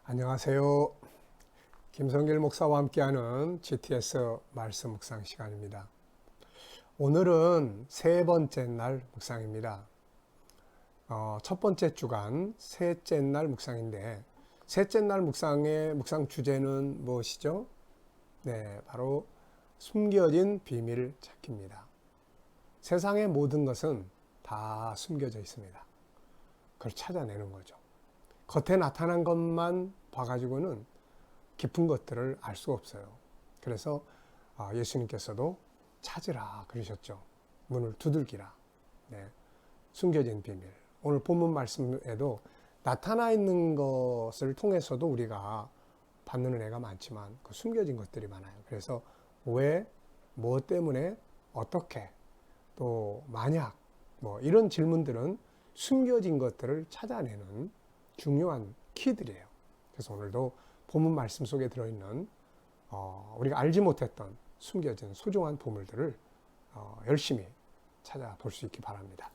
안녕하세요. 김성길 목사와 함께하는 GTS 말씀 묵상 시간입니다. 오늘은 세 번째 날 묵상입니다. 첫 번째 주간 셋째 날 묵상인데, 셋째 날 묵상의 묵상 주제는 무엇이죠? 네, 바로 숨겨진 비밀 찾기입니다. 세상의 모든 것은 다 숨겨져 있습니다. 그걸 찾아내는 거죠. 겉에 나타난 것만 봐가지고는 깊은 것들을 알 수 없어요. 그래서 예수님께서도 찾으라 그러셨죠. 문을 두들기라. 네, 숨겨진 비밀. 오늘 본문 말씀에도 나타나 있는 것을 통해서도 우리가 받는 은혜가 많지만 그 숨겨진 것들이 많아요. 그래서 왜, 무엇 때문에, 어떻게, 또 만약 이런 질문들은 숨겨진 것들을 찾아내는 중요한 키들이에요. 그래서 오늘도 본문 말씀 속에 들어있는 우리가 알지 못했던 숨겨진 소중한 보물들을 열심히 찾아볼 수 있기 바랍니다.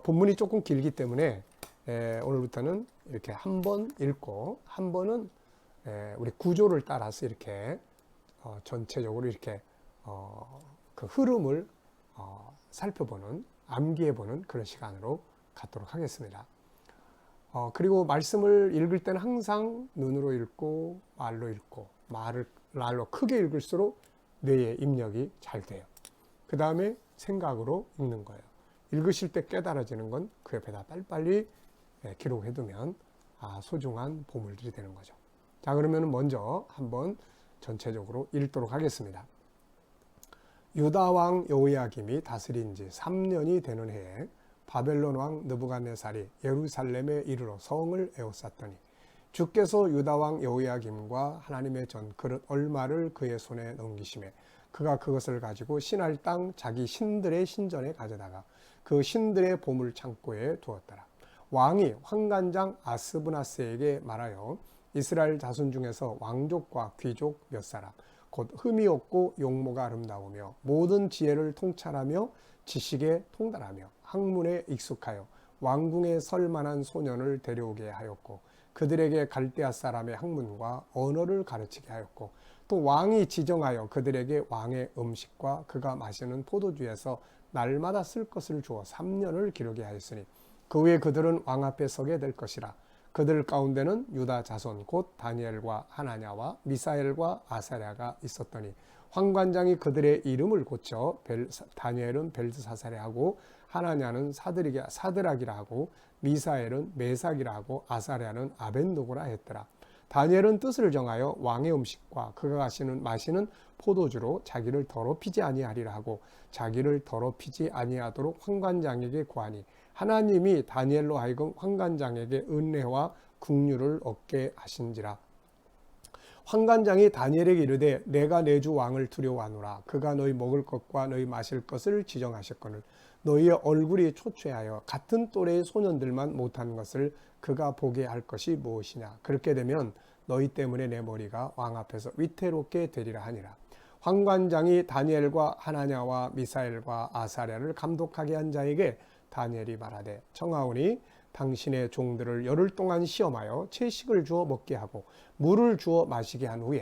본문이 조금 길기 때문에 오늘부터는 이렇게 한 번 읽고 한 번은 우리 구조를 따라서 이렇게 전체적으로 이렇게 그 흐름을 살펴보는, 암기해보는 그런 시간으로 갖도록 하겠습니다. 그리고 말씀을 읽을 때는 항상 눈으로 읽고 말로 크게 읽을수록 뇌에 입력이 잘 돼요. 그 다음에 생각으로 읽는 거예요. 읽으실 때 깨달아지는 건 그 옆에다 빨리빨리 기록해두면 소중한 보물들이 되는 거죠. 자, 그러면 먼저 한번 전체적으로 읽도록 하겠습니다. 유다 왕 여호야김이 다스린 지 3년이 되는 해에 바벨론 왕 느부갓네살이 예루살렘에 이르러 성을 에워쌌더니 주께서 유다 왕 여호야김과 하나님의 전 그릇 얼마를 그의 손에 넘기심에 그가 그것을 가지고 신할 땅 자기 신들의 신전에 가져다가 그 신들의 보물 창고에 두었더라. 왕이 환관장 아스브나스에게 말하여 이스라엘 자손 중에서 왕족과 귀족 몇 사람 곧 흠이 없고 용모가 아름다우며 모든 지혜를 통찰하며 지식에 통달하며 학문에 익숙하여 왕궁에 설 만한 소년을 데려오게 하였고 그들에게 갈대아 사람의 학문과 언어를 가르치게 하였고 또 왕이 지정하여 그들에게 왕의 음식과 그가 마시는 포도주에서 날마다 쓸 것을 주어 3년을 기르게 하였으니 그 후에 그들은 왕 앞에 서게 될 것이라. 그들 가운데는 유다 자손 곧 다니엘과 하나냐와 미사엘과 아사랴가 있었더니 환관장이 그들의 이름을 고쳐 다니엘은 벨드사살이라 하고 하나냐는 사드락이라 하고 미사엘은 메삭이라 하고 아사랴는 아벤노고라 했더라. 다니엘은 뜻을 정하여 왕의 음식과 그가 마시는 포도주로 자기를 더럽히지 아니하리라 하고 자기를 더럽히지 아니하도록 환관장에게 구하니 하나님이 다니엘로 하여금 환관장에게 은혜와 긍휼을 얻게 하신지라. 환관장이 다니엘에게 이르되 내가 내 주 왕을 두려워하노라. 그가 너희 먹을 것과 너희 마실 것을 지정하셨거늘 너희의 얼굴이 초췌하여 같은 또래의 소년들만 못한 것을 그가 보게 할 것이 무엇이냐. 그렇게 되면 너희 때문에 내 머리가 왕 앞에서 위태롭게 되리라 하니라. 환관장이 다니엘과 하나냐와 미사엘과 아사랴를 감독하게 한 자에게 다니엘이 말하되 청하오니 당신의 종들을 열흘 동안 시험하여 채식을 주어 먹게 하고 물을 주어 마시게 한 후에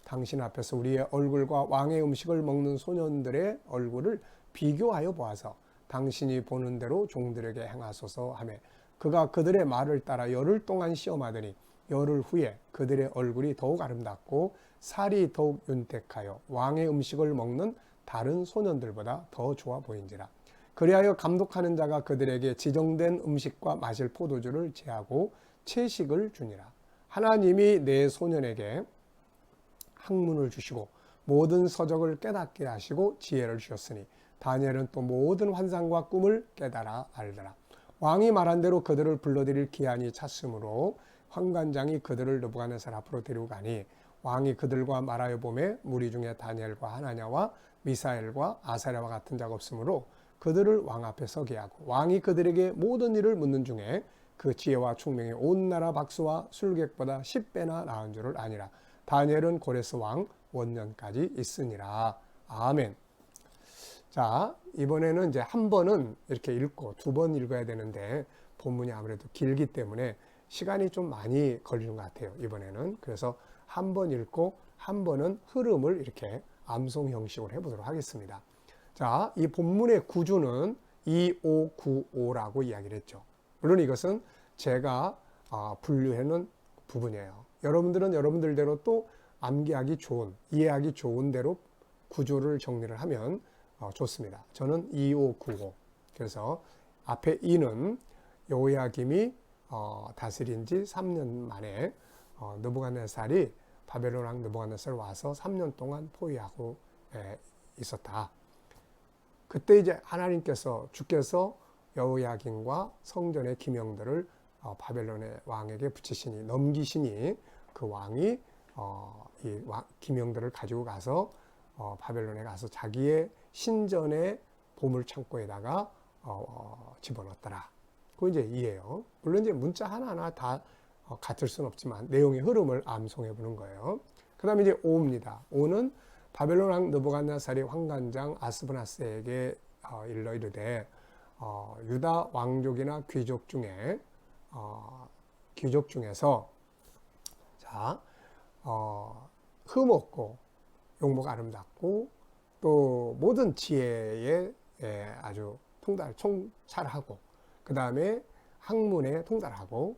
당신 앞에서 우리의 얼굴과 왕의 음식을 먹는 소년들의 얼굴을 비교하여 보아서 당신이 보는 대로 종들에게 행하소서 하며 그가 그들의 말을 따라 열흘 동안 시험하더니 열흘 후에 그들의 얼굴이 더욱 아름답고 살이 더욱 윤택하여 왕의 음식을 먹는 다른 소년들보다 더 좋아 보인지라. 그리하여 감독하는 자가 그들에게 지정된 음식과 마실 포도주를 제하고 채식을 주니라. 하나님이 내 소년에게 학문을 주시고 모든 서적을 깨닫게 하시고 지혜를 주셨으니 다니엘은 또 모든 환상과 꿈을 깨달아 알더라. 왕이 말한 대로 그들을 불러들일 기한이 찼으므로 환관장이 그들을 느부갓네살 앞으로 데리고 가니 왕이 그들과 말하여 보매 무리 중에 다니엘과 하나냐와 미사엘과 아사랴와 같은 자가 없으므로 그들을 왕 앞에 서게 하고 왕이 그들에게 모든 일을 묻는 중에 그 지혜와 총명이 온 나라 박수와 술객보다 10배나 나은 줄을 아니라. 다니엘은 고레스 왕 원년까지 있으니라. 아멘. 자, 이번에는 이제 한 번은 이렇게 읽고 두 번 읽어야 되는데 본문이 아무래도 길기 때문에 시간이 좀 많이 걸리는 것 같아요, 이번에는. 그래서 한 번 읽고 한 번은 흐름을 이렇게 암송 형식으로 해보도록 하겠습니다. 자, 이 본문의 구주는 2595라고 이야기를 했죠. 물론 이것은 제가 분류해 놓은 부분이에요. 여러분들은 여러분들대로 또 암기하기 좋은, 이해하기 좋은 대로 구조를 정리를 하면 좋습니다. 저는 2595. 그래서 앞에 2는 여호야김이 다스린 지 3년 만에 느부갓네살이 바벨론 왕 느부갓네살 와서 3년 동안 포위하고 있었다. 그때 이제 하나님께서 주께서 여호야김과 성전의 기명들을 바벨론의 왕에게 붙이시니 넘기시니 그 왕이 이 기명들을 가지고 가서 바벨론에 가서 자기의 신전의 보물 창고에다가 집어넣었더라. 그거 이제 이해요. 물론 이제 문자 하나하나 다 같을 수는 없지만 내용의 흐름을 암송해 보는 거예요. 그 다음에 이제 5입니다. 5는 바벨론 왕 느부갓네살이 환관장 아스브나스에게 일러 이르되 유다 왕족이나 귀족 중에서 자 흠없고 용모가 아름답고 또 모든 지혜에 아주 통찰하고 그 다음에 학문에 통달하고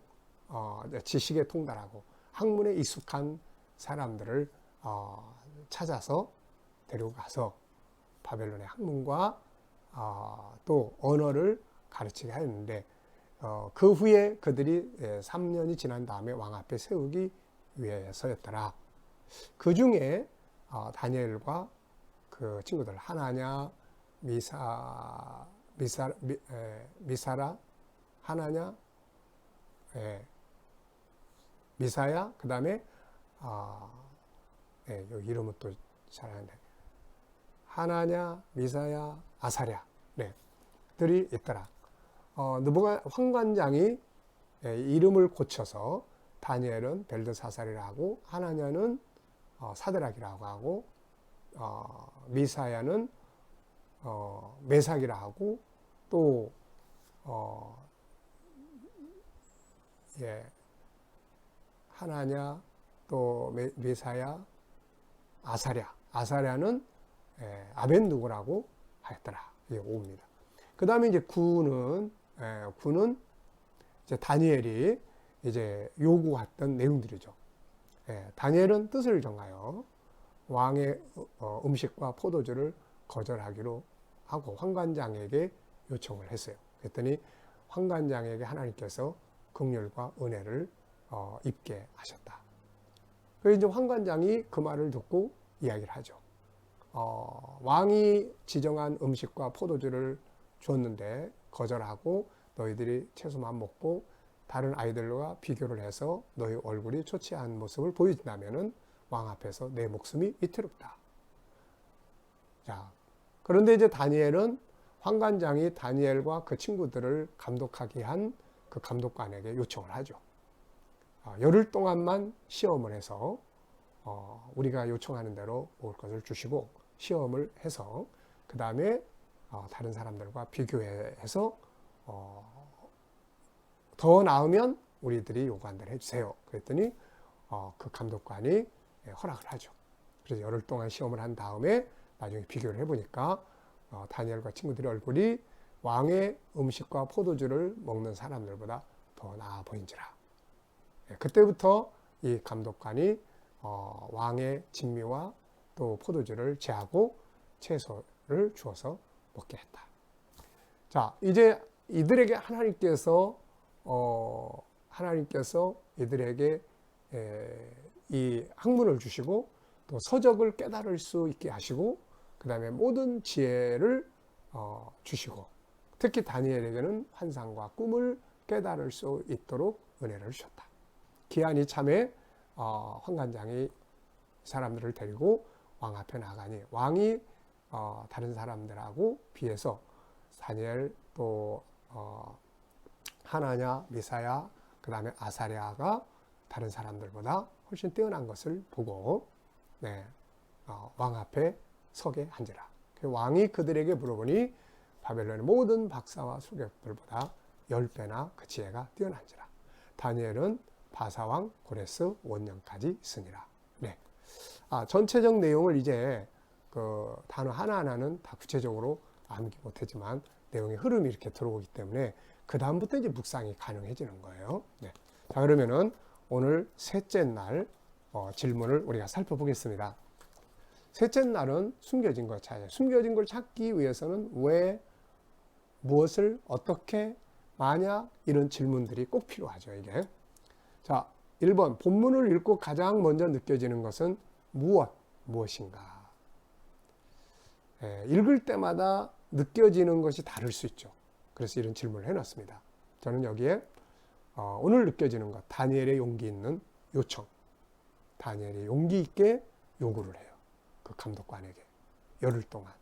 지식에 통달하고 학문에 익숙한 사람들을 찾아서 데리고 가서 바벨론의 학문과 또 언어를 가르치게 하였는데 그 후에 그들이 3년이 지난 다음에 왕 앞에 세우기 위해서였더라. 그 중에 다니엘과 그 친구들 하나냐, 미사라, 하나냐, 미사야, 그 다음에 여기 이름은 또 잘 아는데 하나냐, 미사야, 아사랴 들이 있더라. 환관장이 이름을 고쳐서 다니엘은 벨드사살이라고 하고 하나냐는 사드락이라고 하고 미사야는 메삭이라 하고 또 하나냐 또 미사야 아사랴는 아벤누고라고 하였더라. 이게 5입니다. 그 다음에 이제 9는 이제 다니엘이 이제 요구했던 내용들이죠. 다니엘은 뜻을 정하여 왕의 음식과 포도주를 거절하기로 하고 환관장에게 요청을 했어요. 그랬더니 환관장에게 하나님께서 긍휼과 은혜를 입게 하셨다. 그래서 이제 환관장이 그 말을 듣고 이야기를 하죠. 왕이 지정한 음식과 포도주를 줬는데 거절하고 너희들이 채소만 먹고 다른 아이들과 비교를 해서 너희 얼굴이 좋지 않은 모습을 보여준다면은 왕 앞에서 내 목숨이 위태롭다. 자, 그런데 이제 다니엘은 환관장이 다니엘과 그 친구들을 감독하게 한 그 감독관에게 요청을 하죠. 열흘 동안만 시험을 해서 우리가 요청하는 대로 먹을 것을 주시고 시험을 해서 그 다음에 다른 사람들과 비교해서 더 나으면 우리들이 요구한 대로 해주세요. 그랬더니 그 감독관이 허락을 하죠. 그래서 열흘 동안 시험을 한 다음에 나중에 비교를 해보니까 다니엘과 친구들의 얼굴이 왕의 음식과 포도주를 먹는 사람들보다 더 나아 보인지라. 그때부터 이 감독관이 왕의 진미와 또 포도주를 제하고 채소를 주어서 먹게 했다. 자, 이제 이들에게 하나님께서 이들에게 이 학문을 주시고 또 서적을 깨달을 수 있게 하시고 그 다음에 모든 지혜를 주시고 특히 다니엘에게는 환상과 꿈을 깨달을 수 있도록 은혜를 주셨다. 기한이 참에 환관장이 사람들을 데리고 왕 앞에 나가니 왕이 다른 사람들하고 비해서 다니엘 또 하나냐, 미사야, 그 다음에 아사랴가 다른 사람들보다 훨씬 뛰어난 것을 보고 왕 앞에 서게 한지라. 왕이 그들에게 물어보니 바벨론의 모든 박사와 수객들보다 10배나 그 지혜가 뛰어난지라. 다니엘은 바사왕 고레스 원년까지 있으니라. 네. 전체적 내용을 이제 그 단어 하나하나는 다 구체적으로 암기 못하지만 내용의 흐름이 이렇게 들어오기 때문에 그 다음부터 이제 묵상이 가능해지는 거예요. 네. 자, 그러면은 오늘 셋째 날 질문을 우리가 살펴보겠습니다. 셋째 날은 숨겨진 걸 찾아요. 숨겨진 걸 찾기 위해서는 왜, 무엇을, 어떻게, 만약 이런 질문들이 꼭 필요하죠. 이게. 자, 1번 본문을 읽고 가장 먼저 느껴지는 것은 무엇인가. 읽을 때마다 느껴지는 것이 다를 수 있죠. 그래서 이런 질문을 해놨습니다. 저는 여기에 오늘 느껴지는 것, 다니엘의 용기 있는 요청, 다니엘이 용기 있게 요구를 해요. 그 감독관에게 열흘 동안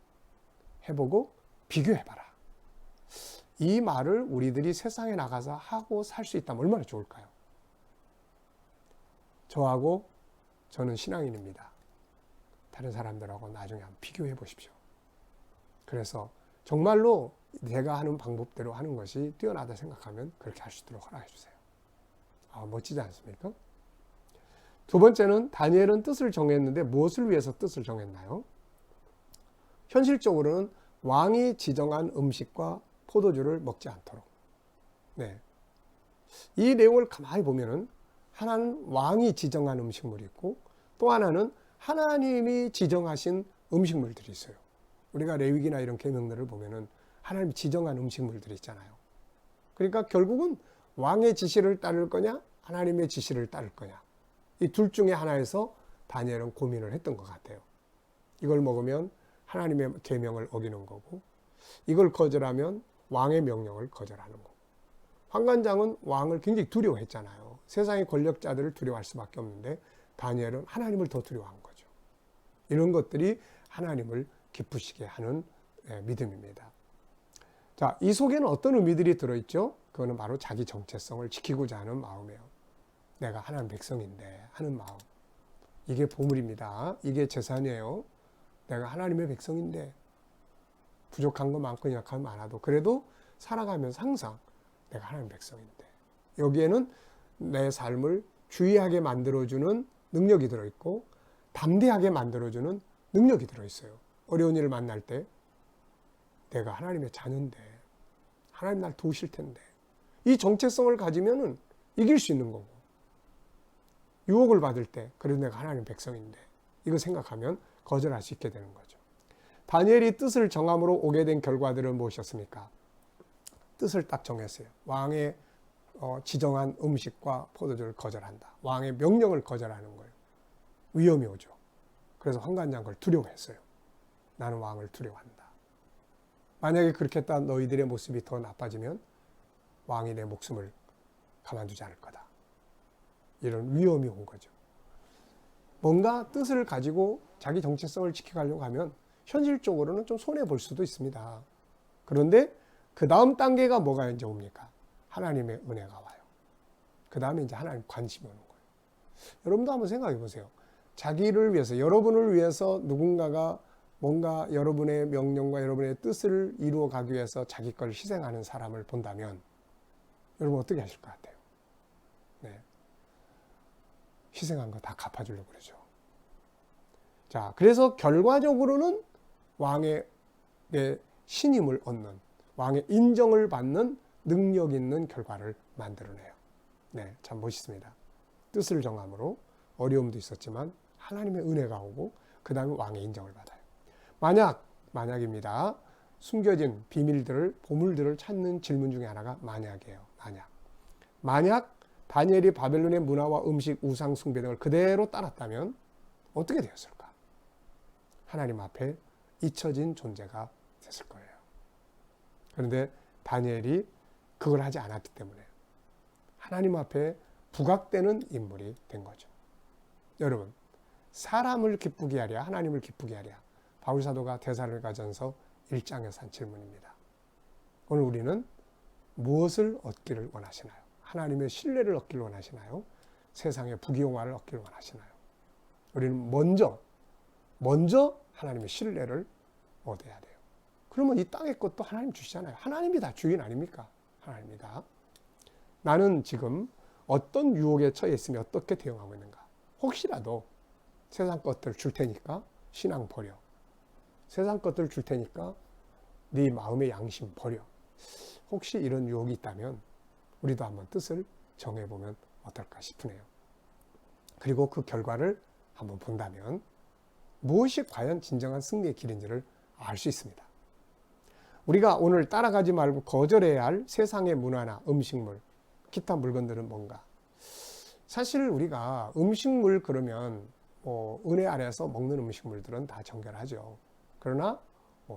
해보고 비교해봐라. 이 말을 우리들이 세상에 나가서 하고 살 수 있다면 얼마나 좋을까요? 저하고 저는 신앙인입니다. 다른 사람들하고 나중에 한번 비교해 보십시오. 그래서 정말로 내가 하는 방법대로 하는 것이 뛰어나다 생각하면 그렇게 할 수 있도록 허락해 주세요. 멋지지 않습니까? 두 번째는 다니엘은 뜻을 정했는데 무엇을 위해서 뜻을 정했나요? 현실적으로는 왕이 지정한 음식과 포도주를 먹지 않도록. 네. 이 내용을 가만히 보면은 하나는 왕이 지정한 음식물이 있고 또 하나는 하나님이 지정하신 음식물들이 있어요. 우리가 레위기나 이런 계명들을 보면은 하나님이 지정한 음식물들이 있잖아요. 그러니까 결국은 왕의 지시를 따를 거냐 하나님의 지시를 따를 거냐 이 둘 중에 하나에서 다니엘은 고민을 했던 것 같아요. 이걸 먹으면 하나님의 계명을 어기는 거고 이걸 거절하면 왕의 명령을 거절하는 거고. 환관장은 왕을 굉장히 두려워했잖아요. 세상의 권력자들을 두려워할 수밖에 없는데 다니엘은 하나님을 더 두려워한 거죠. 이런 것들이 하나님을 기쁘시게 하는 믿음입니다. 자, 이 속에는 어떤 의미들이 들어있죠? 그거는 바로 자기 정체성을 지키고자 하는 마음이에요. 내가 하나님 백성인데 하는 마음. 이게 보물입니다. 이게 재산이에요. 내가 하나님의 백성인데 부족한 거 많고 약한 거 많아도 그래도 살아가면서 항상 내가 하나님 백성인데 여기에는 내 삶을 주의하게 만들어주는 능력이 들어있고 담대하게 만들어주는 능력이 들어있어요. 어려운 일을 만날 때 내가 하나님의 자녀인데 하나님 날 도우실 텐데 이 정체성을 가지면은 이길 수 있는 거고 유혹을 받을 때 그래도 내가 하나님 백성인데 이거 생각하면 거절할 수 있게 되는 거죠. 다니엘이 뜻을 정함으로 오게 된 결과들은 무엇이었습니까? 뜻을 딱 정했어요. 왕의 지정한 음식과 포도주를 거절한다. 왕의 명령을 거절하는 거예요. 위험이 오죠. 그래서 환관장 그걸 두려워했어요. 나는 왕을 두려워한다. 만약에 그렇게 했다 너희들의 모습이 더 나빠지면 왕이 내 목숨을 가만두지 않을 거다. 이런 위험이 온 거죠. 뭔가 뜻을 가지고 자기 정체성을 지켜가려고 하면 현실적으로는 좀 손해볼 수도 있습니다. 그런데 그 다음 단계가 뭐가 이제 옵니까? 하나님의 은혜가 와요. 그 다음에 이제 하나님 관심이 오는 거예요. 여러분도 한번 생각해 보세요. 자기를 위해서, 여러분을 위해서 누군가가 뭔가 여러분의 명령과 여러분의 뜻을 이루어 가기 위해서 자기 걸 희생하는 사람을 본다면 여러분 어떻게 하실 것 같아요? 네. 희생한 거 다 갚아주려고 그러죠. 자, 그래서 결과적으로는 왕의 신임을 얻는, 왕의 인정을 받는 능력 있는 결과를 만들어내요. 네, 참 멋있습니다. 뜻을 정함으로 어려움도 있었지만 하나님의 은혜가 오고 그 다음에 왕의 인정을 받아요. 만약입니다. 숨겨진 비밀들을, 보물들을 찾는 질문 중에 하나가 만약이에요. 만약 다니엘이 바벨론의 문화와 음식, 우상 숭배 등을 그대로 따랐다면 어떻게 되었을까? 하나님 앞에 잊혀진 존재가 됐을 거예요. 그런데 다니엘이 그걸 하지 않았기 때문에 하나님 앞에 부각되는 인물이 된 거죠. 여러분, 사람을 기쁘게 하랴 하나님을 기쁘게 하랴. 바울사도가 데살로니가전서 1장에서 한 질문입니다. 오늘 우리는 무엇을 얻기를 원하시나요? 하나님의 신뢰를 얻기를 원하시나요? 세상의 부귀영화를 얻기를 원하시나요? 우리는 먼저 하나님의 신뢰를 얻어야 돼요. 그러면 이 땅의 것도 하나님 주시잖아요. 하나님이 다 주인 아닙니까? 하나님이 다. 나는 지금 어떤 유혹에 처해 있으면 어떻게 대응하고 있는가. 혹시라도 세상 것들 줄 테니까 신앙 버려. 세상 것들 줄 테니까 네 마음의 양심 버려. 혹시 이런 유혹이 있다면 우리도 한번 뜻을 정해보면 어떨까 싶으네요. 그리고 그 결과를 한번 본다면 무엇이 과연 진정한 승리의 길인지를 알 수 있습니다. 우리가 오늘 따라가지 말고 거절해야 할 세상의 문화나 음식물, 기타 물건들은 뭔가? 사실 우리가 음식물 그러면 은혜 아래에서 먹는 음식물들은 다 정결하죠. 그러나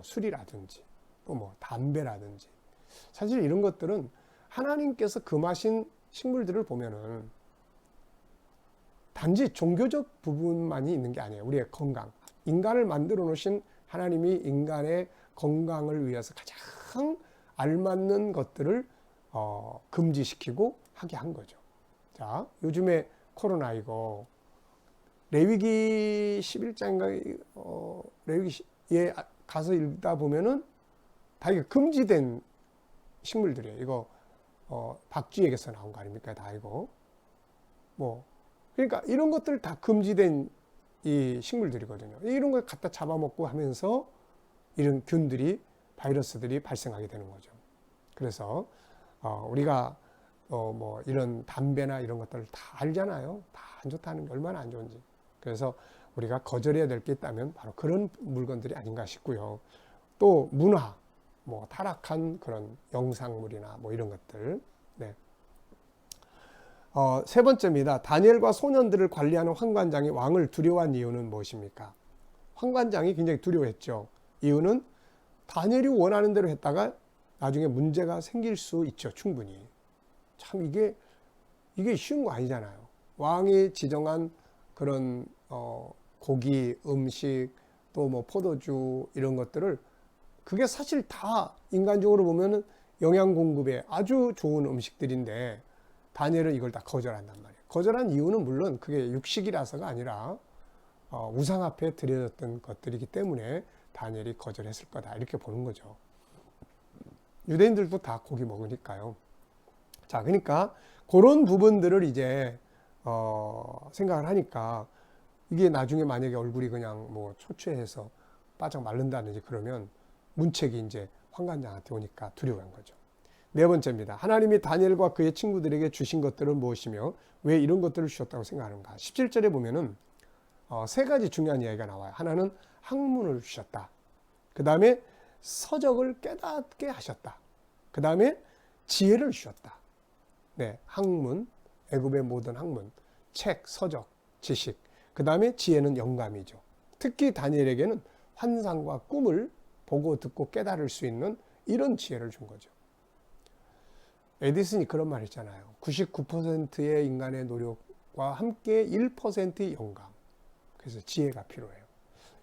술이라든지 또 담배라든지 사실 이런 것들은 하나님께서 금하신 식물들을 보면은 단지 종교적 부분만이 있는 게 아니에요. 우리의 건강, 인간을 만들어 놓으신 하나님이 인간의 건강을 위해서 가장 알맞는 것들을 금지시키고 하게 한 거죠. 자, 요즘에 코로나 레위기 11장인가 레위기에 가서 읽다 보면은 다 이게 금지된 식물들이에요. 이거 박쥐에게서 나온 거 아닙니까? 다 이거 그러니까 이런 것들 다 금지된 이 식물들이거든요. 이런 걸 갖다 잡아먹고 하면서 이런 균들이 바이러스들이 발생하게 되는 거죠. 그래서 우리가 이런 담배나 이런 것들을 다 알잖아요. 다 안 좋다는 게 얼마나 안 좋은지. 그래서 우리가 거절해야 될 게 있다면 바로 그런 물건들이 아닌가 싶고요. 또 문화, 타락한 그런 영상물이나 이런 것들. 네. 세 번째입니다. 다니엘과 소년들을 관리하는 환관장이 왕을 두려워한 이유는 무엇입니까? 환관장이 굉장히 두려워했죠. 이유는 다니엘이 원하는 대로 했다가 나중에 문제가 생길 수 있죠. 충분히. 참 이게 쉬운 거 아니잖아요. 왕이 지정한 그런 고기, 음식, 또 포도주 이런 것들을 그게 사실 다 인간적으로 보면은 영양 공급에 아주 좋은 음식들인데 다니엘은 이걸 다 거절한단 말이에요. 거절한 이유는 물론 그게 육식이라서가 아니라 우상 앞에 드려졌던 것들이기 때문에 다니엘이 거절했을 거다 이렇게 보는 거죠. 유대인들도 다 고기 먹으니까요. 자, 그러니까 그런 부분들을 이제 생각을 하니까 이게 나중에 만약에 얼굴이 그냥 초췌해서 바짝 마른다든지 그러면 문책이 이제 환관장한테 오니까 두려워한 거죠. 네 번째입니다. 하나님이 다니엘과 그의 친구들에게 주신 것들은 무엇이며 왜 이런 것들을 주셨다고 생각하는가? 17절에 보면은 세 가지 중요한 이야기가 나와요. 하나는 학문을 주셨다. 그 다음에 서적을 깨닫게 하셨다. 그 다음에 지혜를 주셨다. 네, 학문, 애굽의 모든 학문, 책, 서적, 지식. 그 다음에 지혜는 영감이죠. 특히 다니엘에게는 환상과 꿈을 보고 듣고 깨달을 수 있는 이런 지혜를 준 거죠. 에디슨이 그런 말 했잖아요. 99%의 인간의 노력과 함께 1%의 영감. 그래서 지혜가 필요해요.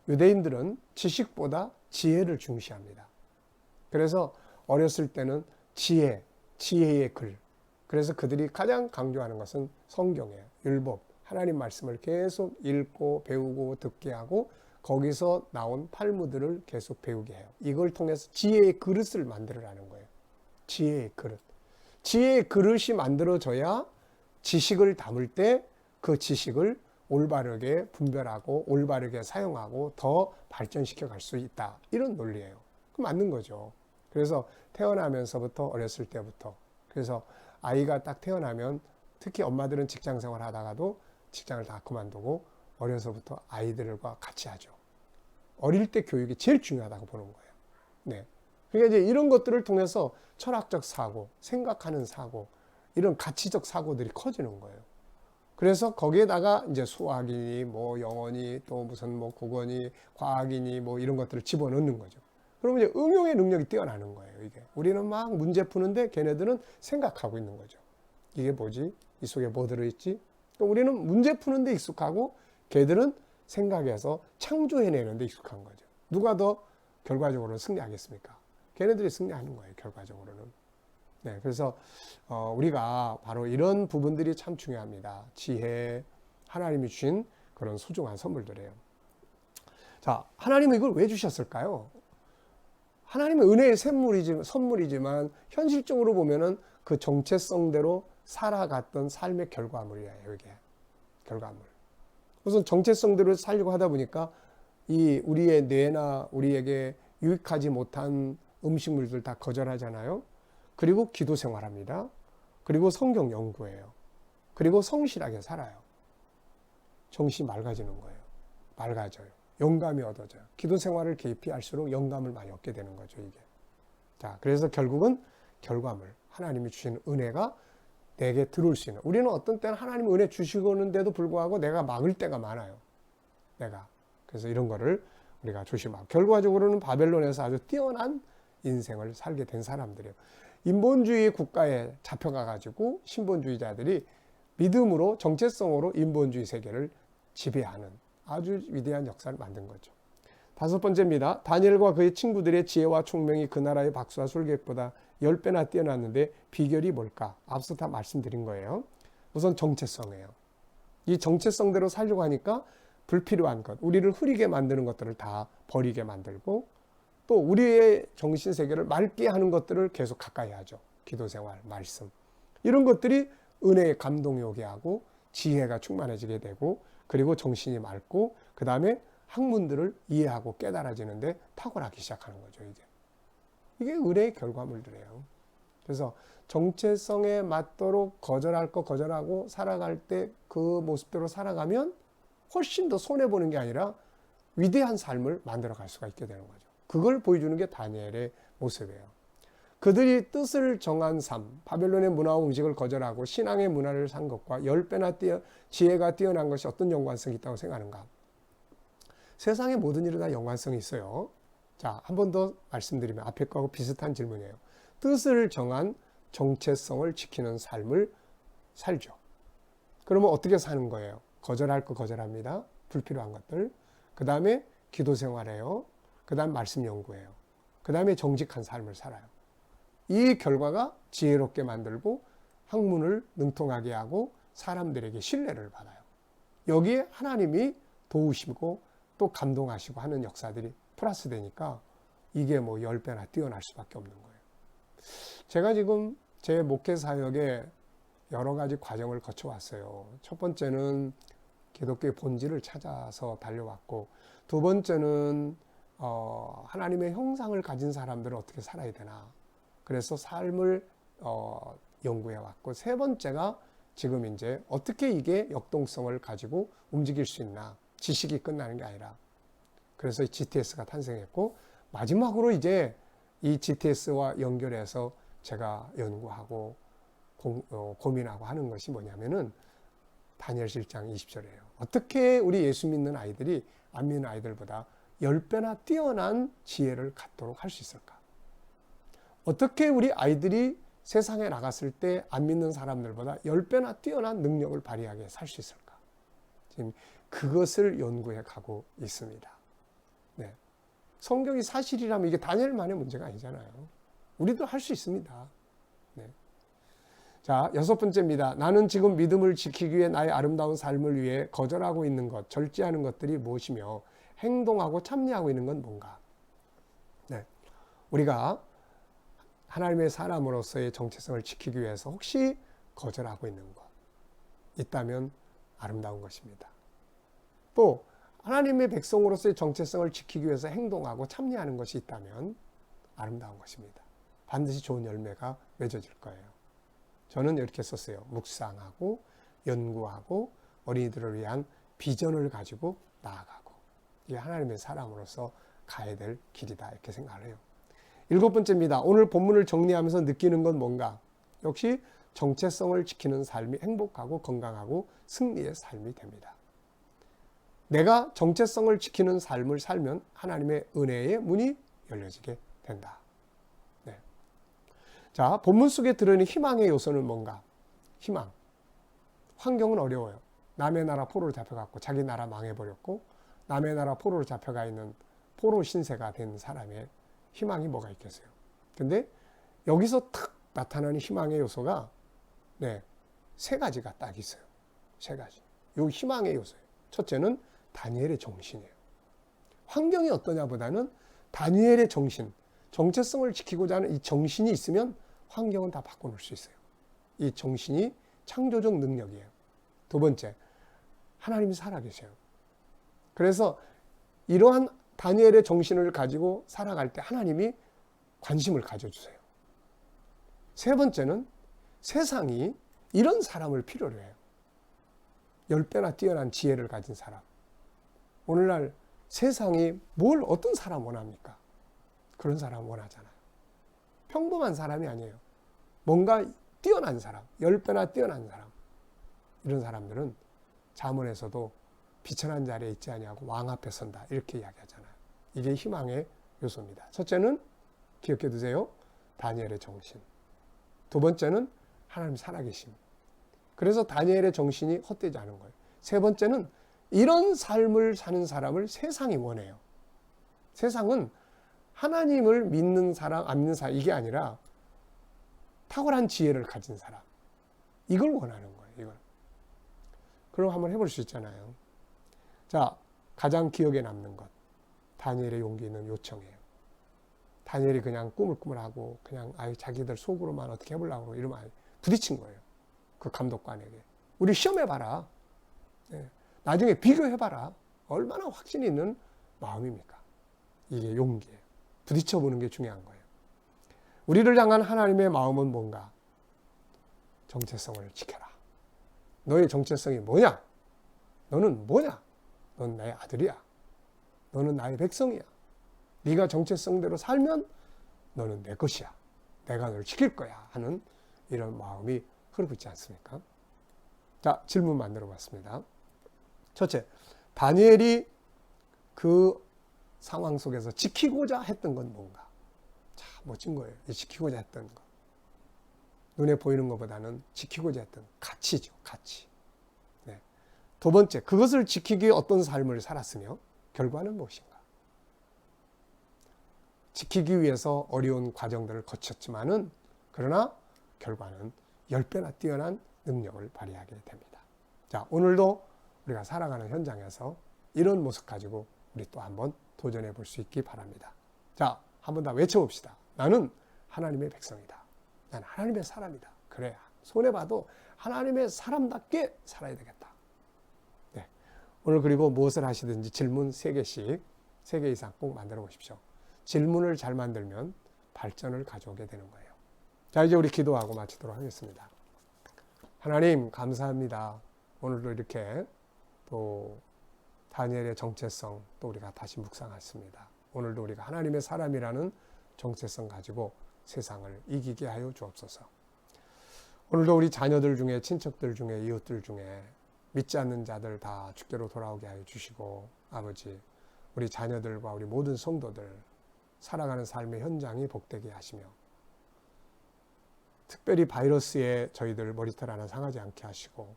유대인들은 지식보다 지혜를 중시합니다. 그래서 어렸을 때는 지혜의 글. 그래서 그들이 가장 강조하는 것은 성경이에요. 율법, 하나님 말씀을 계속 읽고 배우고 듣게 하고 거기서 나온 팔무들을 계속 배우게 해요. 이걸 통해서 지혜의 그릇을 만들어라는 거예요. 지혜의 그릇. 지혜의 그릇이 만들어져야 지식을 담을 때 그 지식을 올바르게 분별하고 올바르게 사용하고 더 발전시켜 갈 수 있다. 이런 논리예요. 그 맞는 거죠. 그래서 태어나면서부터 어렸을 때부터 그래서 아이가 딱 태어나면 특히 엄마들은 직장 생활 하다가도 직장을 다 그만두고 어려서부터 아이들과 같이 하죠. 어릴 때 교육이 제일 중요하다고 보는 거예요. 네. 그러니까 이제 이런 것들을 통해서 철학적 사고, 생각하는 사고, 이런 가치적 사고들이 커지는 거예요. 그래서 거기에다가 이제 수학이니 영어니 또 무슨 국어니 과학이니 이런 것들을 집어넣는 거죠. 그러면 이제 응용의 능력이 뛰어나는 거예요. 이게 우리는 막 문제 푸는데 걔네들은 생각하고 있는 거죠. 이게 뭐지? 이 속에 뭐 들어있지? 우리는 문제 푸는데 익숙하고 걔들은 생각해서 창조해내는 데 익숙한 거죠. 누가 더 결과적으로는 승리하겠습니까? 걔네들이 승리하는 거예요. 결과적으로는. 네, 그래서 우리가 바로 이런 부분들이 참 중요합니다. 지혜, 하나님이 주신 그런 소중한 선물들이에요. 자, 하나님은 이걸 왜 주셨을까요? 하나님은 은혜의 선물이지만 현실적으로 보면은 그 정체성대로 살아갔던 삶의 결과물이에요. 이게 결과물. 우선 정체성들을 살려고 하다 보니까 이 우리의 뇌나 우리에게 유익하지 못한 음식물들 다 거절하잖아요. 그리고 기도 생활합니다. 그리고 성경 연구해요. 그리고 성실하게 살아요. 정신이 맑아지는 거예요. 맑아져요. 영감이 얻어져요. 기도 생활을 깊이 할수록 영감을 많이 얻게 되는 거죠, 이게. 자, 그래서 결국은 결과물. 하나님이 주시는 은혜가 내게 들어올 수 있는. 우리는 어떤 때는 하나님 은혜 주시는데도 불구하고 내가 막을 때가 많아요. 내가. 그래서 이런 거를 우리가 조심하고. 결과적으로는 바벨론에서 아주 뛰어난 인생을 살게 된 사람들이에요. 인본주의 국가에 잡혀가가지고 신본주의자들이 믿음으로 정체성으로 인본주의 세계를 지배하는 아주 위대한 역사를 만든 거죠. 5번째입니다. 다니엘과 그의 친구들의 지혜와 총명이 그 나라의 박수와 술객보다 10배나 뛰어났는데 비결이 뭘까? 앞서 다 말씀드린 거예요. 우선 정체성이에요. 이 정체성대로 살려고 하니까 불필요한 것, 우리를 흐리게 만드는 것들을 다 버리게 만들고 또 우리의 정신세계를 맑게 하는 것들을 계속 가까이 하죠. 기도생활, 말씀. 이런 것들이 은혜의 감동이 오게 하고 지혜가 충만해지게 되고 그리고 정신이 맑고 그 다음에 학문들을 이해하고 깨달아지는데 탁월하기 시작하는 거죠. 이게 은혜의 결과물들이에요. 그래서 정체성에 맞도록 거절할 거 거절하고 살아갈 때 그 모습대로 살아가면 훨씬 더 손해보는 게 아니라 위대한 삶을 만들어갈 수가 있게 되는 거죠. 그걸 보여주는 게 다니엘의 모습이에요. 그들이 뜻을 정한 삶, 바벨론의 문화와 음식을 거절하고 신앙의 문화를 산 것과 10배나 지혜가 뛰어난 것이 어떤 연관성이 있다고 생각하는가? 세상의 모든 일은 다 연관성이 있어요. 자, 한 번 더 말씀드리면 앞에 거하고 비슷한 질문이에요. 뜻을 정한 정체성을 지키는 삶을 살죠. 그러면 어떻게 사는 거예요? 거절할 거 거절합니다. 불필요한 것들. 그 다음에 기도 생활해요. 그 다음 말씀 연구해요. 그 다음에 정직한 삶을 살아요. 이 결과가 지혜롭게 만들고 학문을 능통하게 하고 사람들에게 신뢰를 받아요. 여기에 하나님이 도우시고 또 감동하시고 하는 역사들이 플러스 되니까 이게 뭐 10배나 뛰어날 수밖에 없는 거예요. 제가 지금 제 목회 사역에 여러 가지 과정을 거쳐왔어요. 첫 번째는 기독교의 본질을 찾아서 달려왔고, 두 번째는 하나님의 형상을 가진 사람들은 어떻게 살아야 되나. 그래서 삶을 연구해왔고, 세 번째가 지금 이제 어떻게 이게 역동성을 가지고 움직일 수 있나. 지식이 끝나는 게 아니라. 그래서 GTS가 탄생했고, 마지막으로 이제 이 GTS와 연결해서 제가 연구하고 고민하고 하는 것이 뭐냐면은 다니엘 7장 20절이에요. 어떻게 우리 예수 믿는 아이들이 안 믿는 아이들보다 10배나 뛰어난 지혜를 갖도록 할 수 있을까? 어떻게 우리 아이들이 세상에 나갔을 때 안 믿는 사람들보다 10배나 뛰어난 능력을 발휘하게 살 수 있을까? 지금 그것을 연구해 가고 있습니다. 네. 성경이 사실이라면 이게 다니엘만의 문제가 아니잖아요. 우리도 할 수 있습니다. 네. 자, 6번째입니다. 나는 지금 믿음을 지키기 위해 나의 아름다운 삶을 위해 거절하고 있는 것, 절제하는 것들이 무엇이며 행동하고 참여하고 있는 건 뭔가? 네. 우리가 하나님의 사람으로서의 정체성을 지키기 위해서 혹시 거절하고 있는 것 있다면 아름다운 것입니다. 또 하나님의 백성으로서의 정체성을 지키기 위해서 행동하고 참여하는 것이 있다면 아름다운 것입니다. 반드시 좋은 열매가 맺어질 거예요. 저는 이렇게 썼어요. 묵상하고 연구하고 어린이들을 위한 비전을 가지고 나아가고, 이게 하나님의 사람으로서 가야 될 길이다, 이렇게 생각을 해요. 7번째입니다. 오늘 본문을 정리하면서 느끼는 건 뭔가? 역시 정체성을 지키는 삶이 행복하고 건강하고 승리의 삶이 됩니다. 내가 정체성을 지키는 삶을 살면 하나님의 은혜의 문이 열려지게 된다. 네. 자, 본문 속에 들어있는 희망의 요소는 뭔가? 희망. 환경은 어려워요. 남의 나라 포로로 잡혀갔고 자기 나라 망해버렸고 남의 나라 포로로 잡혀가 있는 포로 신세가 된 사람의 희망이 뭐가 있겠어요? 근데 여기서 탁 나타나는 희망의 요소가 네, 3가지가 딱 있어요. 3가지. 요 희망의 요소예요. 첫째는 다니엘의 정신이에요. 환경이 어떠냐보다는 다니엘의 정신, 정체성을 지키고자 하는 이 정신이 있으면 환경은 다 바꿔놓을 수 있어요. 이 정신이 창조적 능력이에요. 두 번째, 하나님이 살아계세요. 그래서 이러한 다니엘의 정신을 가지고 살아갈 때 하나님이 관심을 가져주세요. 세 번째는 세상이 이런 사람을 필요로 해요. 10배나 뛰어난 지혜를 가진 사람. 오늘날 세상이 어떤 사람 원합니까? 그런 사람 원하잖아요. 평범한 사람이 아니에요. 뭔가 뛰어난 사람, 10배나 뛰어난 사람. 이런 사람들은 잠언에서도 비천한 자리에 있지 아니하고 왕 앞에 선다, 이렇게 이야기하잖아요. 이게 희망의 요소입니다. 첫째는 기억해 두세요. 다니엘의 정신. 두 번째는 하나님 살아계심. 그래서 다니엘의 정신이 헛되지 않은 거예요. 세 번째는 이런 삶을 사는 사람을 세상이 원해요. 세상은 하나님을 믿는 사람, 안 믿는 사람, 이게 아니라 탁월한 지혜를 가진 사람. 이걸 원하는 거예요. 이걸. 그럼 한번 해볼 수 있잖아요. 자, 가장 기억에 남는 것. 다니엘의 용기 있는 요청이에요. 다니엘이 그냥 꾸물꾸물하고 그냥 자기들 속으로만 어떻게 해보려고 이러면 부딪힌 거예요. 그 감독관에게. 우리 시험해봐라. 네. 나중에 비교해봐라. 얼마나 확신 있는 마음입니까? 이게 용기예요. 부딪혀보는 게 중요한 거예요. 우리를 향한 하나님의 마음은 뭔가? 정체성을 지켜라. 너의 정체성이 뭐냐? 너는 뭐냐? 넌 나의 아들이야. 너는 나의 백성이야. 네가 정체성대로 살면 너는 내 것이야. 내가 너를 지킬 거야 하는 이런 마음이 흐르고 있지 않습니까? 자, 질문 만들어 봤습니다. 첫째, 다니엘이 그 상황 속에서 지키고자 했던 건 뭔가? 자, 멋진 거예요. 이 지키고자 했던 거. 눈에 보이는 것보다는 지키고자 했던 가치죠. 가치. 네. 두 번째, 그것을 지키기 위해 어떤 삶을 살았으며 결과는 무엇인가? 지키기 위해서 어려운 과정들을 거쳤지만은 그러나 결과는 10배나 뛰어난 능력을 발휘하게 됩니다. 자, 오늘도 우리가 살아가는 현장에서 이런 모습 가지고 우리 또 한번 도전해 볼 수 있기 바랍니다. 자, 한번 다 외쳐봅시다. 나는 하나님의 백성이다. 나는 하나님의 사람이다. 그래야 손해봐도 하나님의 사람답게 살아야 되겠다. 네. 오늘 그리고 무엇을 하시든지 질문 3개씩, 3개 이상 꼭 만들어 보십시오. 질문을 잘 만들면 발전을 가져오게 되는 거예요. 자, 이제 우리 기도하고 마치도록 하겠습니다. 하나님 감사합니다. 오늘도 이렇게 또 다니엘의 정체성 또 우리가 다시 묵상했습니다. 오늘도 우리가 하나님의 사람이라는 정체성 가지고 세상을 이기게 하여 주옵소서. 오늘도 우리 자녀들 중에, 친척들 중에, 이웃들 중에 믿지 않는 자들 다 주께로 돌아오게 하여 주시고, 아버지 우리 자녀들과 우리 모든 성도들 살아가는 삶의 현장이 복되게 하시며, 특별히 바이러스에 저희들 머리털 하나 상하지 않게 하시고,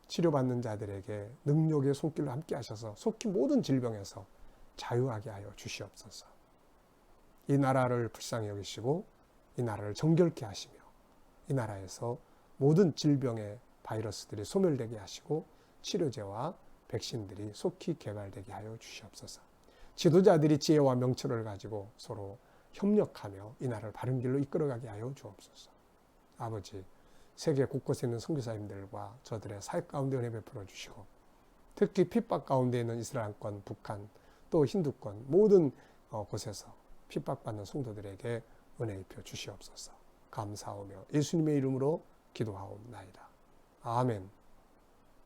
치료받는 자들에게 능력의 손길로 함께 하셔서 속히 모든 질병에서 자유하게 하여 주시옵소서. 이 나라를 불쌍히 여기시고 이 나라를 정결케 하시며 이 나라에서 모든 질병의 바이러스들이 소멸되게 하시고 치료제와 백신들이 속히 개발되게 하여 주시옵소서. 지도자들이 지혜와 명철을 가지고 서로 협력하며 이 나라를 바른 길로 이끌어가게 하여 주옵소서. 아버지, 세계 곳곳에 있는 선교사님들과 저들의 사역 가운데 은혜 베풀어 주시고, 특히 핍박 가운데 있는 이스라엘권, 북한, 또 힌두권 모든 곳에서 핍박받는 성도들에게 은혜 입혀 주시옵소서. 감사하며 예수님의 이름으로 기도하옵나이다. 아멘.